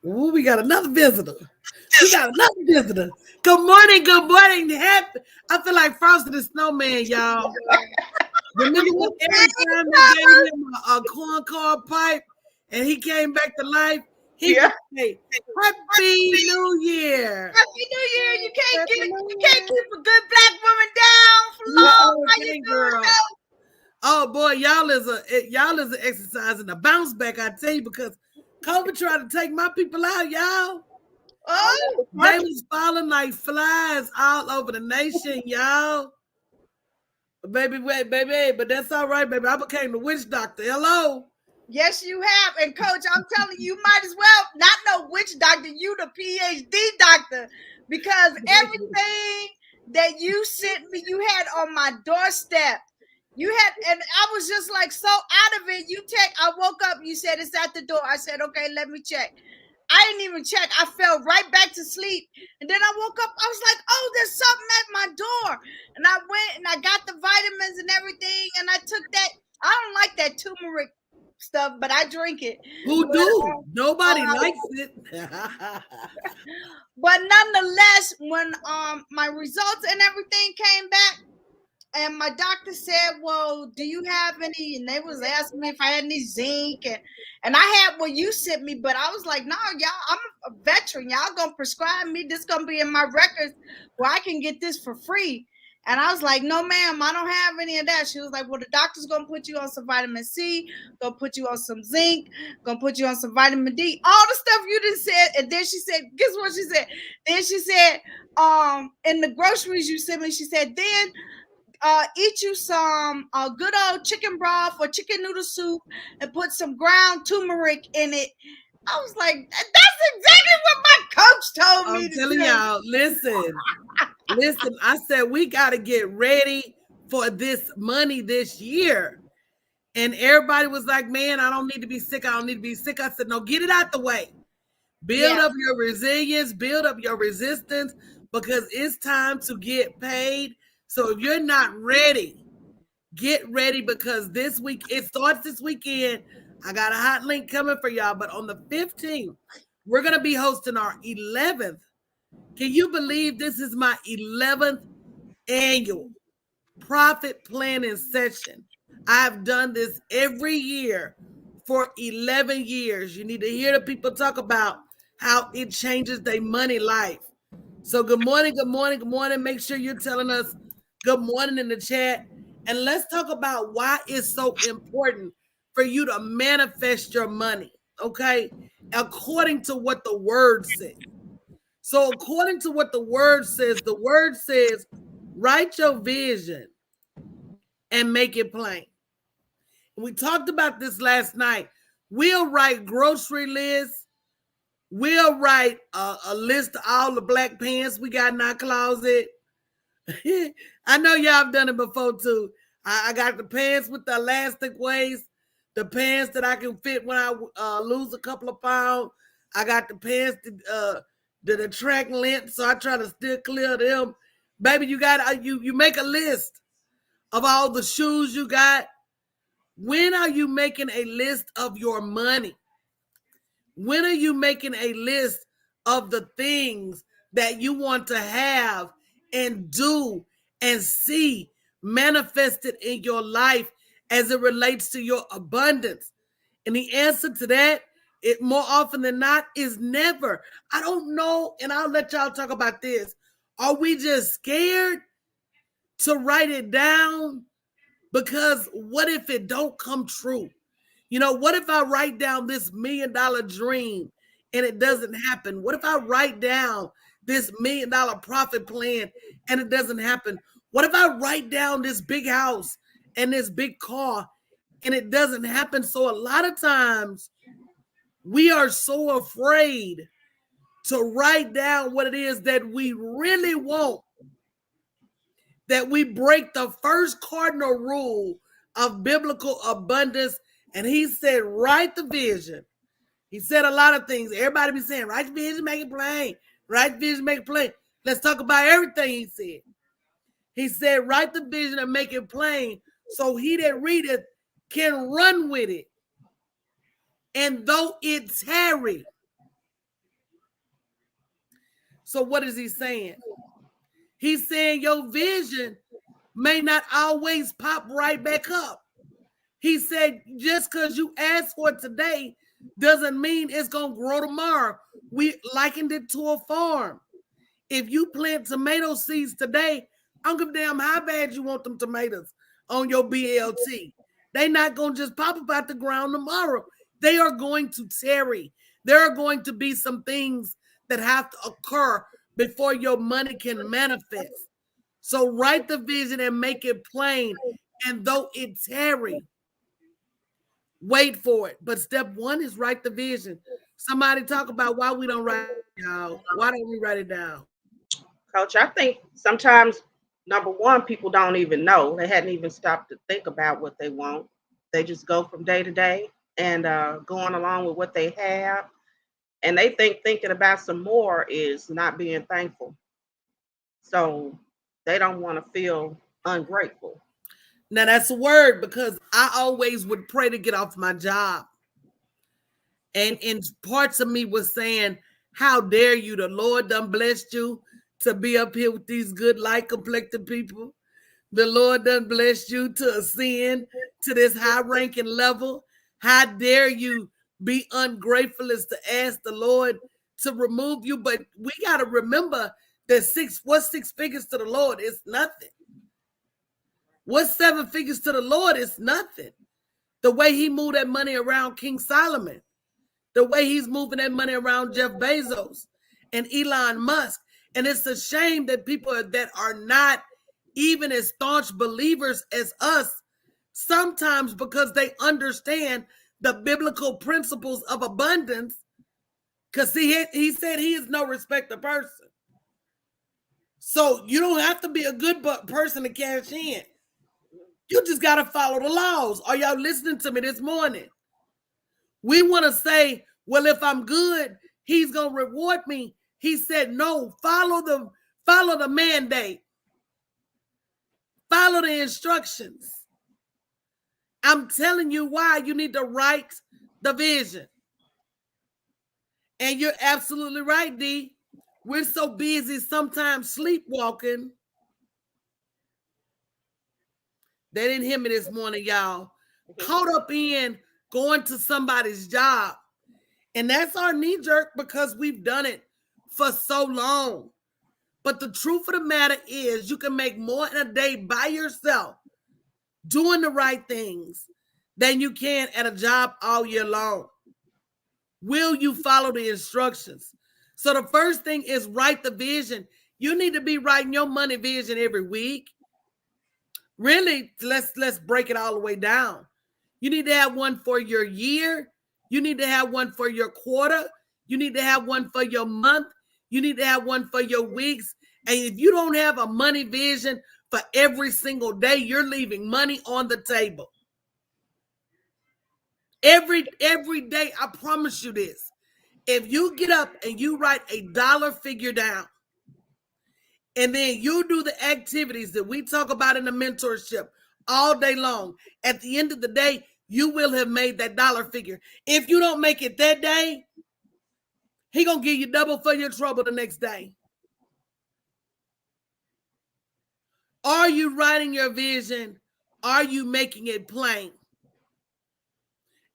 Ooh, we got another visitor. We got another visitor. Good morning, good morning. I feel like Frosty the Snowman, y'all. Remember when every time they gave him a corn cob pipe and he came back to life, he would say, Happy New Year. Happy New Year. You can't keep a good black woman down for long. How you doing, though? Oh boy, y'all is an exercise in a bounce back, I tell you, because COVID tried to take my people out, y'all. Oh, They was falling like flies all over the nation, y'all. Baby, wait, baby, but that's all right, baby. I became the witch doctor. Hello. yes, you have. And coach, I'm telling you, you might as well not know which doctor, you the PhD doctor, because everything that you sent me, you had on my doorstep. You had, and I was just like so out of it. I woke up, you said it's at the door. I said, okay, let me check. I didn't even check. I fell right back to sleep. And then I woke up. I was like, oh, there's something at my door. And I went and I got the vitamins and everything. And I took that. I don't like that turmeric stuff, but I drink it. Who do? Nobody likes it. But nonetheless, when my results and everything came back, and my doctor said, well, do you have any? And they was asking me if I had any zinc. And I had what you sent me, but I was like, no, y'all, I'm a veteran. Y'all going to prescribe me. This going to be in my records where I can get this for free. And I was like, no, ma'am, I don't have any of that. She was like, well, the doctor's going to put you on some vitamin C, going to put you on some zinc, going to put you on some vitamin D, all the stuff you done said. And then she said, guess what she said? Then she said, in the groceries you sent me, she said, then eat you some good old chicken broth or chicken noodle soup and put some ground turmeric in it. I was like, that's exactly what my coach told me I'm to telling do. y'all, listen, I said we got to get ready for this money this year. And everybody was like, man, I don't need to be sick. I don't need to be sick. I said, no, get it out the way. Build up your resilience, build up your resistance, because it's time to get paid. So if you're not ready, get ready, because this week, it starts this weekend. I got a hot link coming for y'all, but on the 15th, we're going to be hosting our 11th. Can you believe this is my 11th annual profit planning session? I've done this every year for 11 years. You need to hear the people talk about how it changes their money life. So good morning, good morning, good morning. Make sure you're telling us good morning in the chat. And let's talk about why it's so important for you to manifest your money, okay? According to what the word says. So according to what the word says, write your vision and make it plain. We talked about this last night. We'll write grocery lists. We'll write a list of all the black pants we got in our closet. I know y'all have done it before too. I got the pants with the elastic waist, the pants that I can fit when I lose a couple of pounds. I got the pants that attract length, so I try to still clear them. Baby, you got you make a list of all the shoes you got. When are you making a list of your money? When are you making a list of the things that you want to have and do and see manifested in your life as it relates to your abundance? And the answer to that, it more often than not, is never. I don't know, and I'll let y'all talk about this. Are we just scared to write it down? Because what if it don't come true? You know, what if I write down this $1 million dream and it doesn't happen? What if I write down this $1 million profit plan and it doesn't happen? What if I write down this big house and this big car and it doesn't happen? So a lot of times we are so afraid to write down what it is that we really want that we break the first cardinal rule of biblical abundance. And he said, write the vision. He said a lot of things. Everybody be saying, write the vision, make it plain. Write the vision, make it plain. Let's talk about everything he said. He said, write the vision and make it plain, so he that readeth can run with it. And though it tarry, So what is he saying? He's saying your vision may not always pop right back up. He said, just because you asked for it today doesn't mean it's going to grow tomorrow. We likened it to a farm. If you plant tomato seeds today, I don't give a damn how bad you want them tomatoes on your BLT. They're not going to just pop up out the ground tomorrow. They are going to tarry. There are going to be some things that have to occur before your money can manifest. So write the vision and make it plain. And though it tarry, wait for it. But step one is write the vision. Somebody talk about why we don't write it down. Why don't we write it down? Coach, I think sometimes, number one, people don't even know. They hadn't even stopped to think about what they want. They just go from day to day and going along with what they have. And they think thinking about some more is not being thankful. So they don't want to feel ungrateful. Now that's a word because I always would pray to get off my job. And parts of me was saying, how dare you? The Lord done blessed you to be up here with these good light complected people. The Lord done blessed you to ascend to this high ranking level. How dare you be ungrateful as to ask the Lord to remove you? But we got to remember that what's 6 figures to the Lord is nothing. What's 7 figures to the Lord is nothing. The way he moved that money around King Solomon, the way he's moving that money around Jeff Bezos and Elon Musk. And it's a shame that people that are not even as staunch believers as us, sometimes because they understand the biblical principles of abundance, because he said he is no respecter person. So you don't have to be a good person to cash in. You just got to follow the laws. Are y'all listening to me this morning? We want to say, well, if I'm good, he's going to reward me. He said, no, follow the mandate. Follow the instructions. I'm telling you why you need to write the vision. And you're absolutely right, D. We're so busy sometimes sleepwalking. They didn't hear me this morning, y'all. Caught up in going to somebody's job. And that's our knee jerk because we've done it for so long. But the truth of the matter is you can make more in a day by yourself doing the right things than you can at a job all year long. Will you follow the instructions? So the first thing is write the vision. You need to be writing your money vision every week. Really, let's break it all the way down. You need to have one for your year. You need to have one for your quarter. You need to have one for your month. You need to have one for your weeks. And if you don't have a money vision for every single day, you're leaving money on the table. Every day, I promise you this. If you get up and you write a dollar figure down, and then you do the activities that we talk about in the mentorship all day long, at the end of the day, you will have made that dollar figure. If you don't make it that day, he gonna give you double for your trouble the next day. Are you writing your vision? Are you making it plain?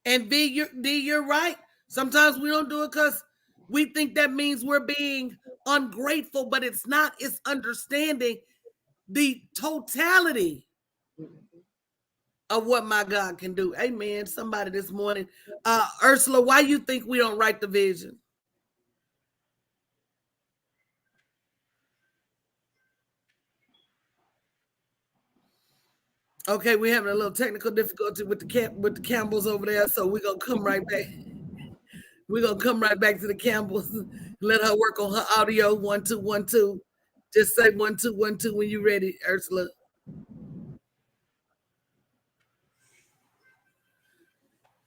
And D, you're right. Sometimes we don't do it because we think that means we're being ungrateful, but it's not. It's understanding the totality of what my God can do. Amen. Somebody this morning. Ursula, why you think we don't write the vision? Okay, we're having a little technical difficulty with the Campbells over there, so we're gonna come right back. We're gonna come right back to the Campbells. Let her work on her audio. 1 2 1 2. Just say 1 2 1 2 when you're ready, Ursula.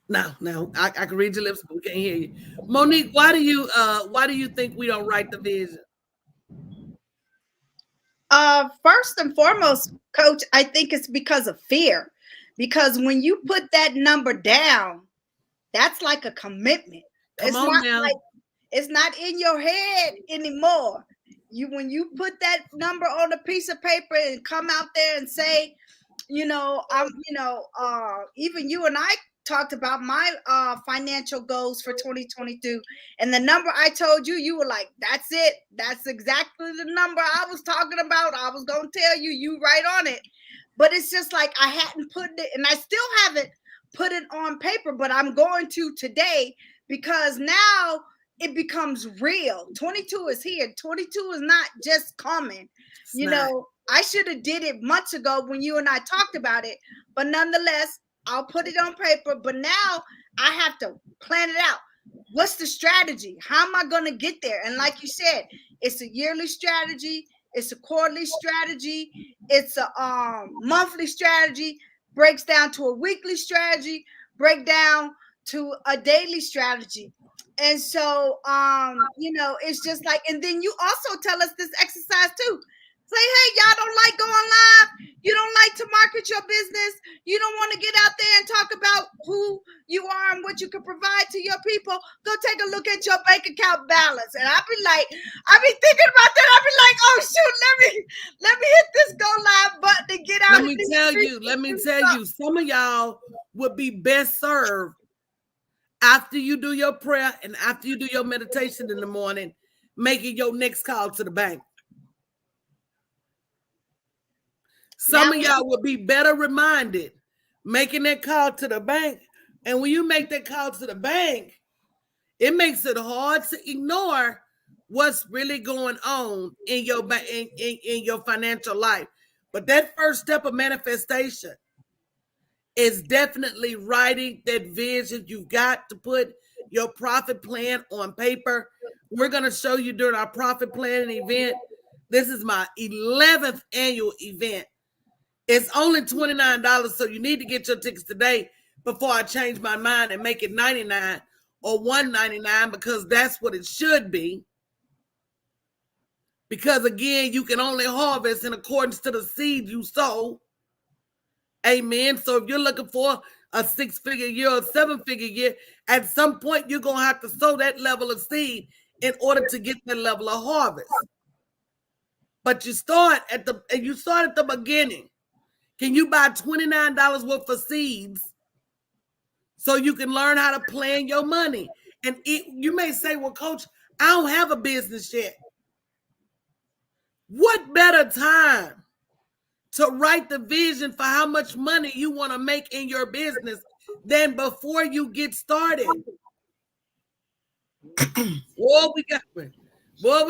Now, I can read your lips, but we can't hear you. Monique, why do you think we don't write the vision? First and foremost, Coach, I think it's because of fear. Because when you put that number down, that's like a commitment. Come on now. It's not in your head anymore. when you put that number on a piece of paper and come out there and say, even you and I talked about my financial goals for 2022, and the number I told you, you were like, that's it, that's exactly the number I was talking about. I was gonna tell you, you right on it. But it's just like I hadn't put it, and I still haven't put it on paper, but I'm going to today, because now it becomes real. 22 is here. 22 is not just coming. I should have did it months ago when you and I talked about it, but nonetheless, I'll put it on paper. But now I have to plan it out. What's the strategy? How am I going to get there? And like you said, it's a yearly strategy. It's a quarterly strategy. It's a monthly strategy. Breaks down to a weekly strategy. Break down to a daily strategy. And so, it's just like, and then you also tell us this exercise too. Say, hey, y'all don't like going live. You don't like to market your business. You don't want to get out there and talk about who you are and what you can provide to your people. Go take a look at your bank account balance. And I be thinking about that. I be like, oh shoot, let me hit this go live button and get out. Let me tell you, some of y'all would be best served after you do your prayer and after you do your meditation in the morning, making your next call to the bank. Some of y'all would be better reminded making that call to the bank. And when you make that call to the bank, it makes it hard to ignore what's really going on in your in your financial life. But that first step of manifestation is definitely writing that vision. You've got to put your profit plan on paper. We're going to show you during our profit planning event. This is my 11th annual event. It's only $29, so you need to get your tickets today before I change my mind and make it $99 or $199, because that's what it should be. Because again, you can only harvest in accordance to the seed you sow. Amen. So if you're looking for a 6-figure year or 7-figure year, at some point you're going to have to sow that level of seed in order to get that level of harvest. But you start at the beginning. Can you buy $29 worth of seeds so you can learn how to plan your money? And you may say, well, Coach, I don't have a business yet. What better time to write the vision for how much money you want to make in your business than before you get started? We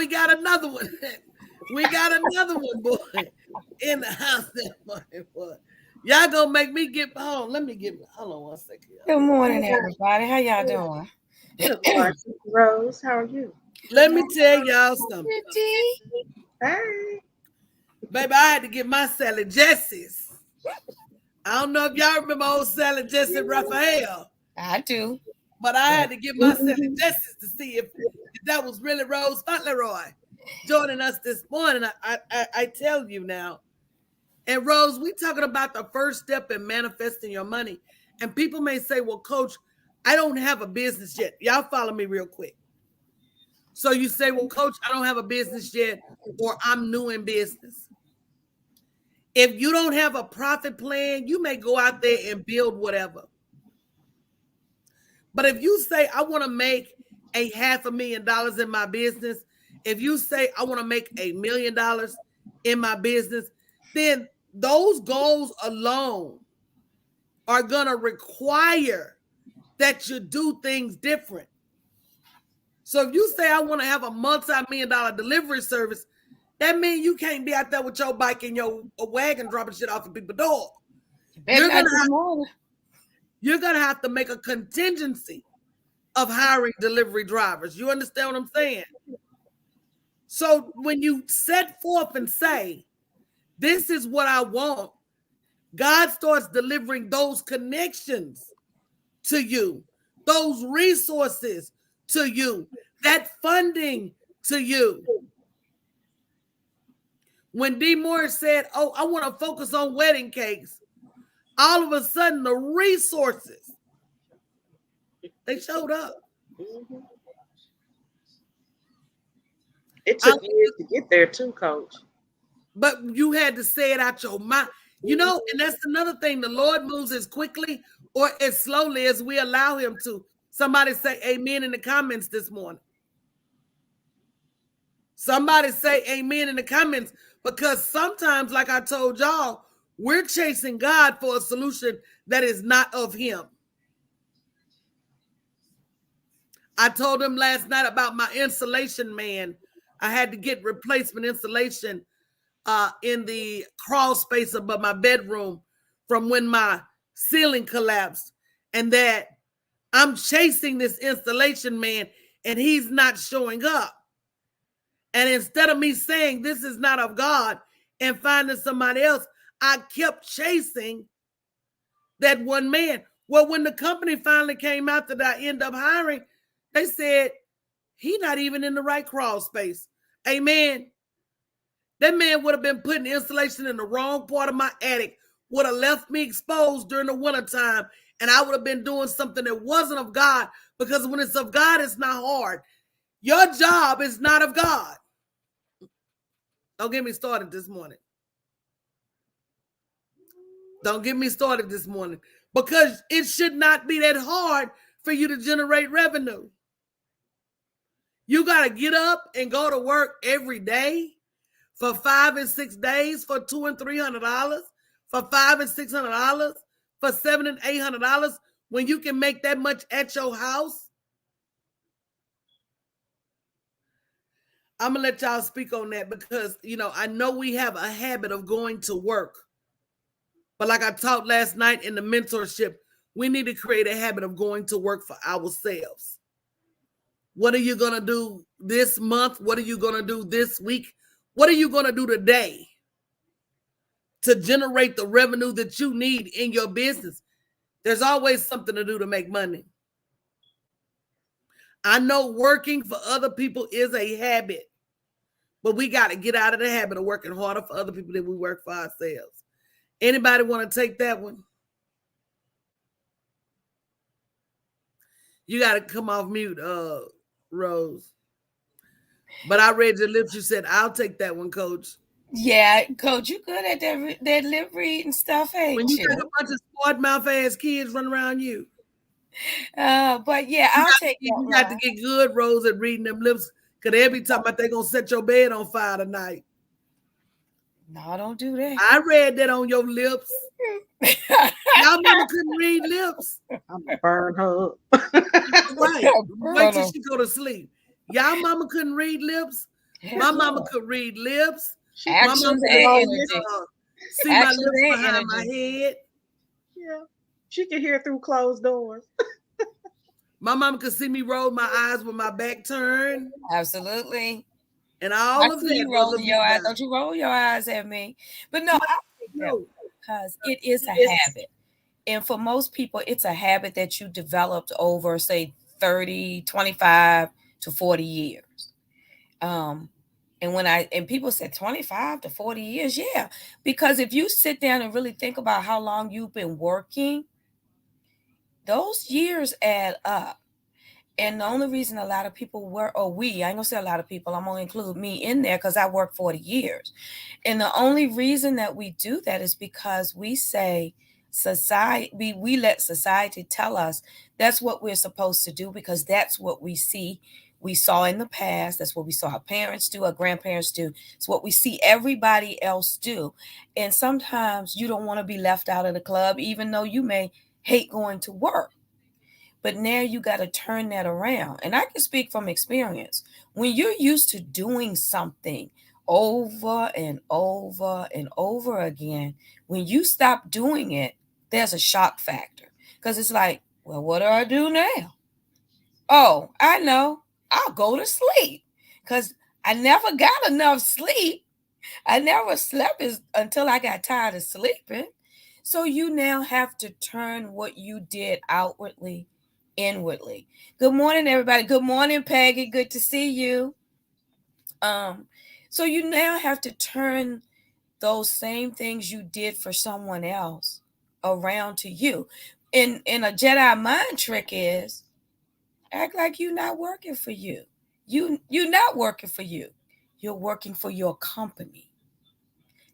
got another one. We got another one, boy, in the house that morning, boy. Y'all gonna make me get home. Hold on one second. Good morning, everybody. How y'all doing? Good morning, Rose. How are you? Let me tell y'all something. Hey. Baby, I had to get my Sally Jessie's. I don't know if y'all remember old Sally Jessie Raphael. I do. But I had to get my Sally Jessie's to see if that was really Rose Fauntleroy joining us this morning. I tell you now. And Rose, we talking about the first step in manifesting your money. And people may say, well, Coach, I don't have a business yet. Y'all follow me real quick. So you say, well, Coach, I don't have a business yet, or I'm new in business. If you don't have a profit plan, you may go out there and build whatever. But if you say, I want to make $500,000 in my business, if you say, I want to make $1 million in my business, then those goals alone are going to require that you do things different. So if you say, I want to have a multi-million-dollar delivery service, that means you can't be out there with your bike and your wagon dropping shit off of people's door. You're gonna have to make a contingency of hiring delivery drivers. You understand what I'm saying? So when you set forth and say, this is what I want, God starts delivering those connections to you, those resources to you, that funding to you. When D. Morris said, oh, I want to focus on wedding cakes, all of a sudden the resources, they showed up. It took years to get there too, Coach. But you had to say it out your mind. You know, and that's another thing. The Lord moves as quickly or as slowly as we allow him to. Somebody say amen in the comments this morning. Somebody say amen in the comments, because sometimes, like I told y'all, we're chasing God for a solution that is not of him. I told him last night about my insulation man. I had to get replacement insulation in the crawl space above my bedroom from when my ceiling collapsed, and that I'm chasing this installation man and he's not showing up. And instead of me saying this is not of God and finding somebody else, I kept chasing that one man. Well, when the company finally came out that I end up hiring, they said he not even in the right crawl space. Amen. That man would have been putting installation in the wrong part of my attic, would have left me exposed during the wintertime, and I would have been doing something that wasn't of God, because when it's of God, it's not hard. Your job is not of God. Don't get me started this morning. Don't get me started this morning, because it should not be that hard for you to generate revenue. You got to get up and go to work every day for 5 and 6 days for $200 and $300, for $500 and $600, for $700 and $800 when you can make that much at your house. I'm gonna let y'all speak on that, because I know we have a habit of going to work, but like I talked last night in the mentorship, we need to create a habit of going to work for ourselves. What are you gonna do this month? What are you gonna do this week? What are you gonna do today to generate the revenue that you need in your business? There's always something to do to make money. I know working for other people is a habit, but we got to get out of the habit of working harder for other people than we work for ourselves. Anybody want to take that one? You got to come off mute, Rose. But I read your lips. You said, I'll take that one, Coach. Yeah, Coach, you good at that lip reading stuff, ain't when you got a bunch of smart mouth ass kids running around you. But yeah, I'll take that. You got to get good, Rose, at reading them lips, because they'll be talking about they're going to set your bed on fire tonight. No, don't do that. I read that on your lips. Y'all mama couldn't read lips. I'm gonna burn her up. Right. Wait till she go to sleep. Y'all mama couldn't read lips. My mama could read lips. Actions my mama and energy. See my lips behind my head. Yeah. She can hear through closed doors. My mama could see me roll my eyes with my back turned. Absolutely. And all of that. You rolling your eyes. Don't you roll your eyes at me. But no, I think no, because it is a habit. And for most people, it's a habit that you developed over, say, 30, 25 to 40 years. And people said 25 to 40 years, yeah. Because if you sit down and really think about how long you've been working, those years add up. And the only reason a lot of people I ain't gonna say a lot of people, I'm gonna include me in there because I worked 40 years. And the only reason that we do that is because we say society, we let society tell us that's what we're supposed to do, because that's what we saw in the past. That's what we saw our parents do, our grandparents do. It's what we see everybody else do. And sometimes you don't want to be left out of the club, even though you may hate going to work. But now you got to turn that around. And I can speak from experience. When you're used to doing something over and over and over again, when you stop doing it, there's a shock factor. Because it's like, well, what do I do now? Oh, I know. I'll go to sleep. Because I never got enough sleep. I never slept until I got tired of sleeping. So you now have to turn what you did outwardly inwardly. Good morning, everybody. Good morning, Peggy. Good to see you. So you now have to turn those same things you did for someone else around to you. And a Jedi mind trick is act like you're not working for you. You're not working for you. You're working for your company,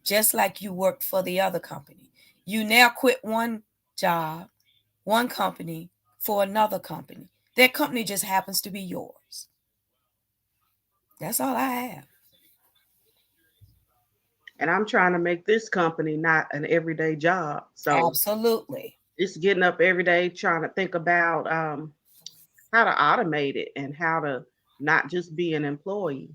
just like you worked for the other company. You now quit one job, one company for another company. That company just happens to be yours. That's all I have. And I'm trying to make this company not an everyday job. So Absolutely. it's getting up every day trying to think about how to automate it and how to not just be an employee.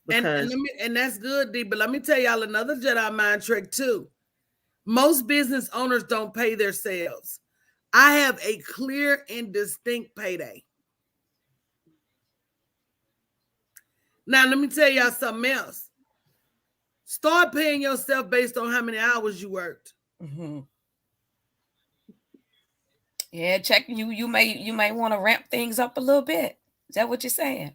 Because And that's good, D. But let me tell y'all another Jedi mind trick too. Most business owners don't pay their sales. I have a clear and distinct payday. Now, let me tell y'all something else. Start paying yourself based on how many hours you worked. Mm-hmm. Yeah, check you. You may want to ramp things up a little bit. Is that what you're saying?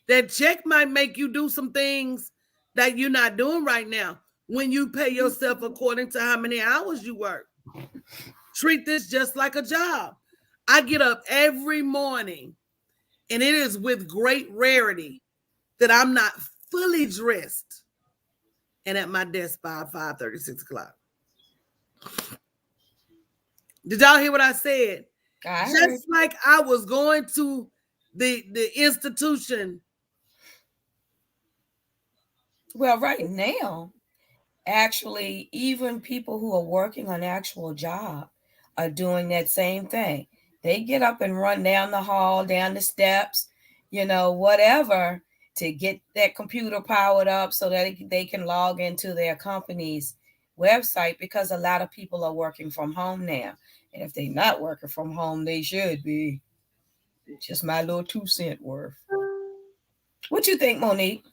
That check might make you do some things that you're not doing right now when you pay yourself according to how many hours you work. Treat this just like a job. I get up every morning, and it is with great rarity that I'm not fully dressed and at my desk by 5:30, 6 o'clock. Did y'all hear what I said? I heard. Just like I was going to the institution. Well, right now, actually, even people who are working an actual job are doing that same thing. They get up and run down the hall, down the steps, whatever, to get that computer powered up so that they can log into their company's website, because a lot of people are working from home now. And if they're not working from home, they should be. Just my little 2 cent worth. What you think, Monique?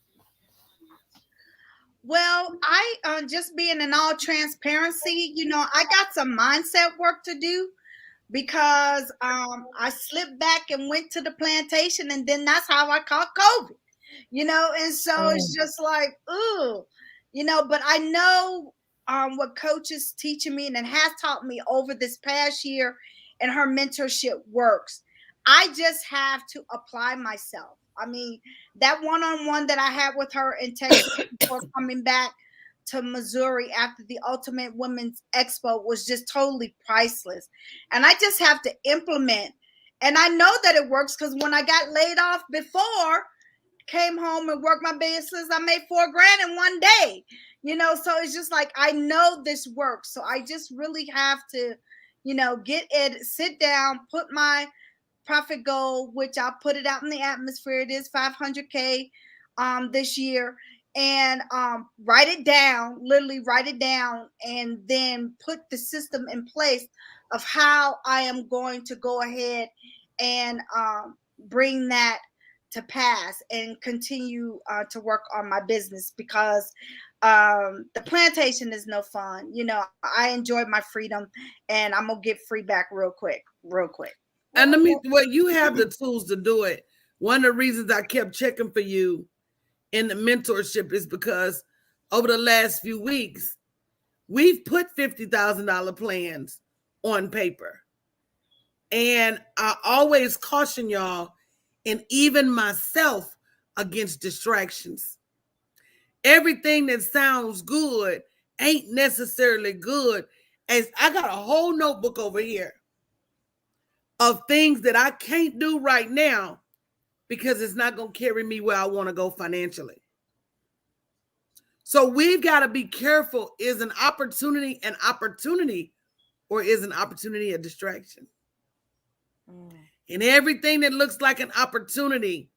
Well, I just being in all transparency, I got some mindset work to do because I slipped back and went to the plantation, and then that's how I caught COVID. And so it's just like, ooh, but I know what coach is teaching me and has taught me over this past year, and her mentorship works. I just have to apply myself. I mean, that one-on-one that I had with her in Texas before coming back to Missouri after the Ultimate Women's Expo was just totally priceless. And I just have to implement. And I know that it works because when I got laid off before, came home and worked my business, I made $4,000 in one day. So it's just like, I know this works. So I just really have to, get it, sit down, put my profit goal, which I'll put it out in the atmosphere. It is 500K this year. And write it down, literally write it down, and then put the system in place of how I am going to go ahead and bring that to pass and continue to work on my business, because the plantation is no fun. I enjoyed my freedom, and I'm gonna get free back real quick. And you have the tools to do it. One of the reasons I kept checking for you in the mentorship is because over the last few weeks, we've put $50,000 plans on paper. And I always caution y'all, and even myself, against distractions. Everything that sounds good ain't necessarily good. As I got a whole notebook over here of things that I can't do right now because it's not going to carry me where I want to go financially. So we've got to be careful. Is an opportunity an opportunity, or is an opportunity a distraction? And everything that looks like an opportunity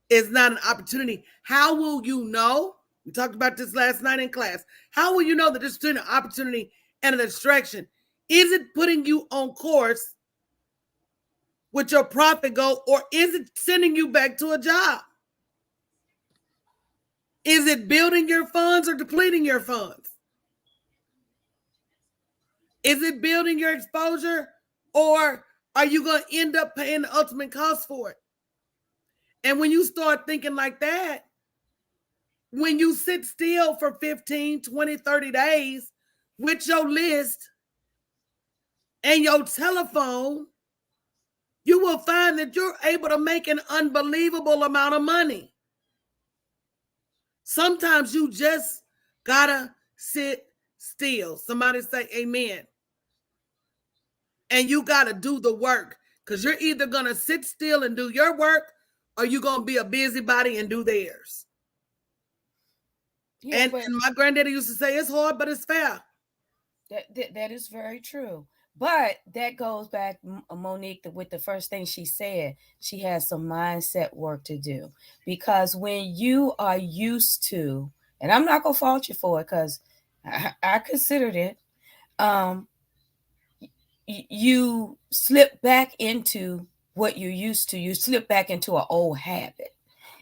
is not an opportunity. How will you know? We talked about this last night in class. How will you know that there's between an opportunity and a distraction? Is it putting you on course with your profit goal, or is it sending you back to a job? Is it building your funds or depleting your funds? Is it building your exposure, or are you going to end up paying the ultimate cost for it? And when you start thinking like that, when you sit still for 15, 20, 30 days with your list and your telephone, you will find that you're able to make an unbelievable amount of money. Sometimes you just gotta sit still. Somebody say amen. And you gotta do the work. Because you're either gonna sit still and do your work, or you're gonna be a busybody and do theirs. Yeah, And my granddaddy used to say it's hard, but it's fair. That is very true. But that goes back, Monique, with the first thing she said. She has some mindset work to do. Because when you are used to, and I'm not going to fault you for it because I considered it, you slip back into what you're used to. You slip back into an old habit.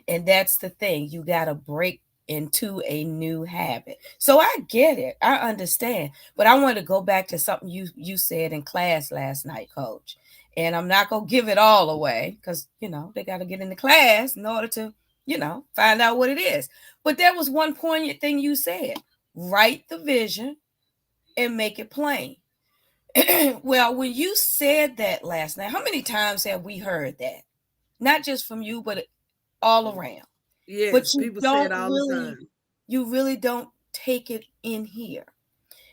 And that's the thing. You got to break into a new habit. So I get it. I understand. But I want to go back to something you said in class last night, Coach. And I'm not going to give it all away because, they got to get into class in order to, find out what it is. But there was one poignant thing you said. Write the vision and make it plain. Well, when you said that last night, how many times have we heard that? Not just from you, but all around. Yes, but you people don't say it all really, the time. You really don't take it in here.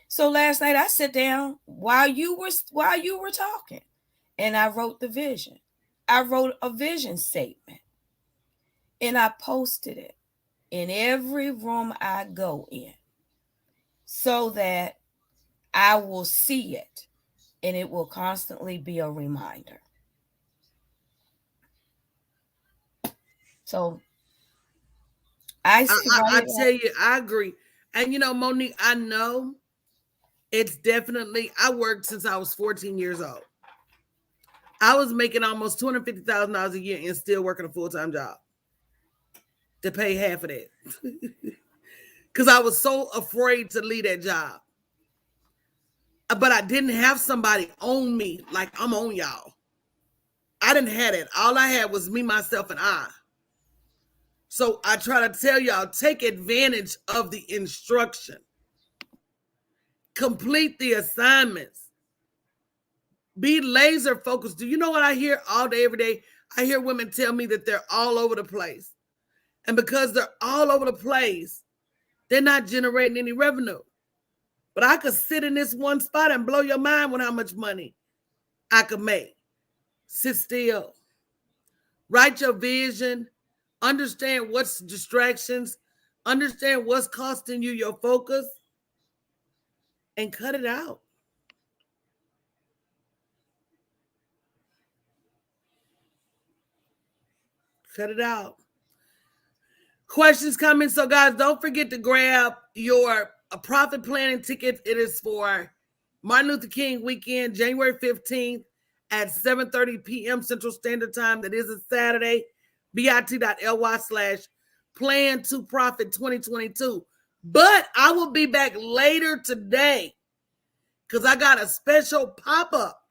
So last night I sat down while you were talking, and I wrote the vision. I wrote a vision statement, and I posted it in every room I go in, so that I will see it, and it will constantly be a reminder. So I tell you, I agree. And Monique, I know it's definitely, I worked since I was 14 years old. I was making almost $250,000 a year and still working a full-time job to pay half of that. Because I was so afraid to leave that job. But I didn't have somebody own me like I'm on y'all. I didn't have it. All I had was me, myself, and I. So I try to tell y'all, take advantage of the instruction. Complete the assignments. Be laser focused. Do you know what I hear all day, every day? I hear women tell me that they're all over the place. And because they're all over the place, they're not generating any revenue. But I could sit in this one spot and blow your mind with how much money I could make. Sit still. Write your vision. Understand what's distractions. Understand what's costing you your focus. And cut it out. Cut it out. Questions, comments. So, guys, don't forget to grab your profit planning ticket. It is for Martin Luther King weekend, January 15th at 7:30 p.m. Central Standard Time. That is a Saturday. bit.ly/plan to profit 2022. But I will be back later today because I got a special pop-up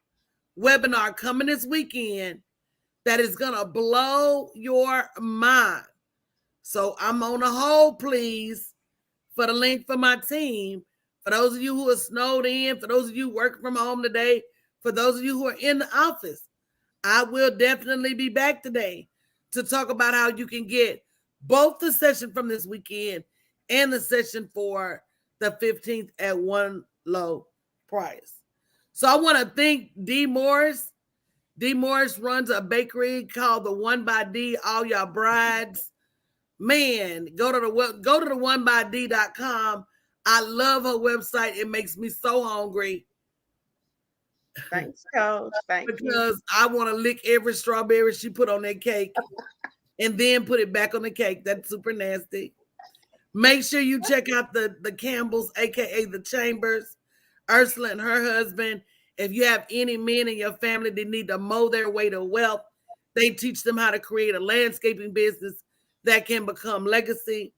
webinar coming this weekend that is going to blow your mind. So I'm on a hold, please, for the link for my team. For those of you who are snowed in, for those of you working from home today, for those of you who are in the office, I will definitely be back today to talk about how you can get both the session from this weekend and the session for the 15th at one low price. So I want to thank D. Morris. D. Morris runs a bakery called the One by D. All y'all brides, man, go to the onebyd.com. I love her website. It makes me so hungry. Thanks, Coach. Thank you. Because I want to lick every strawberry she put on that cake and then put it back on the cake. That's super nasty. Make sure you check out the Campbells, aka the Chambers, Ursula and her husband. If you have any men in your family that need to mow their way to wealth, they teach them how to create a landscaping business that can become legacy.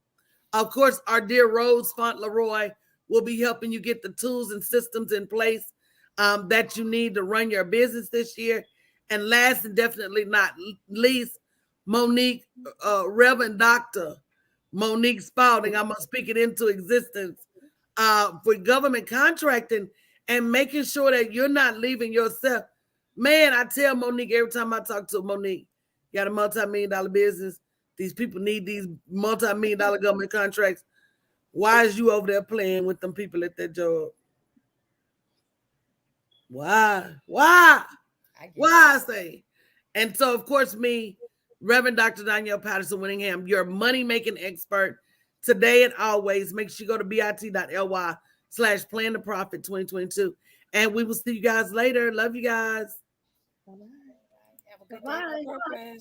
Of course, our dear Rose Fauntleroy will be helping you get the tools and systems in place that you need to run your business this year. And last and definitely not least, Monique, Reverend Dr. Monique Spalding, I'm going to speak it into existence for government contracting and making sure that you're not leaving yourself. Man, I tell Monique every time I talk to Monique, you got a multi-million-dollar business. These people need these multi-million dollar government contracts. Why is you over there playing with them people at that job? Why? Why? Why I say? And so, of course, me, Reverend Dr. Danielle Patterson Winningham, your money-making expert, today and always. Make sure you go to bit.ly/plan to profit 2022. And we will see you guys later. Love you guys. Have a good day on purpose.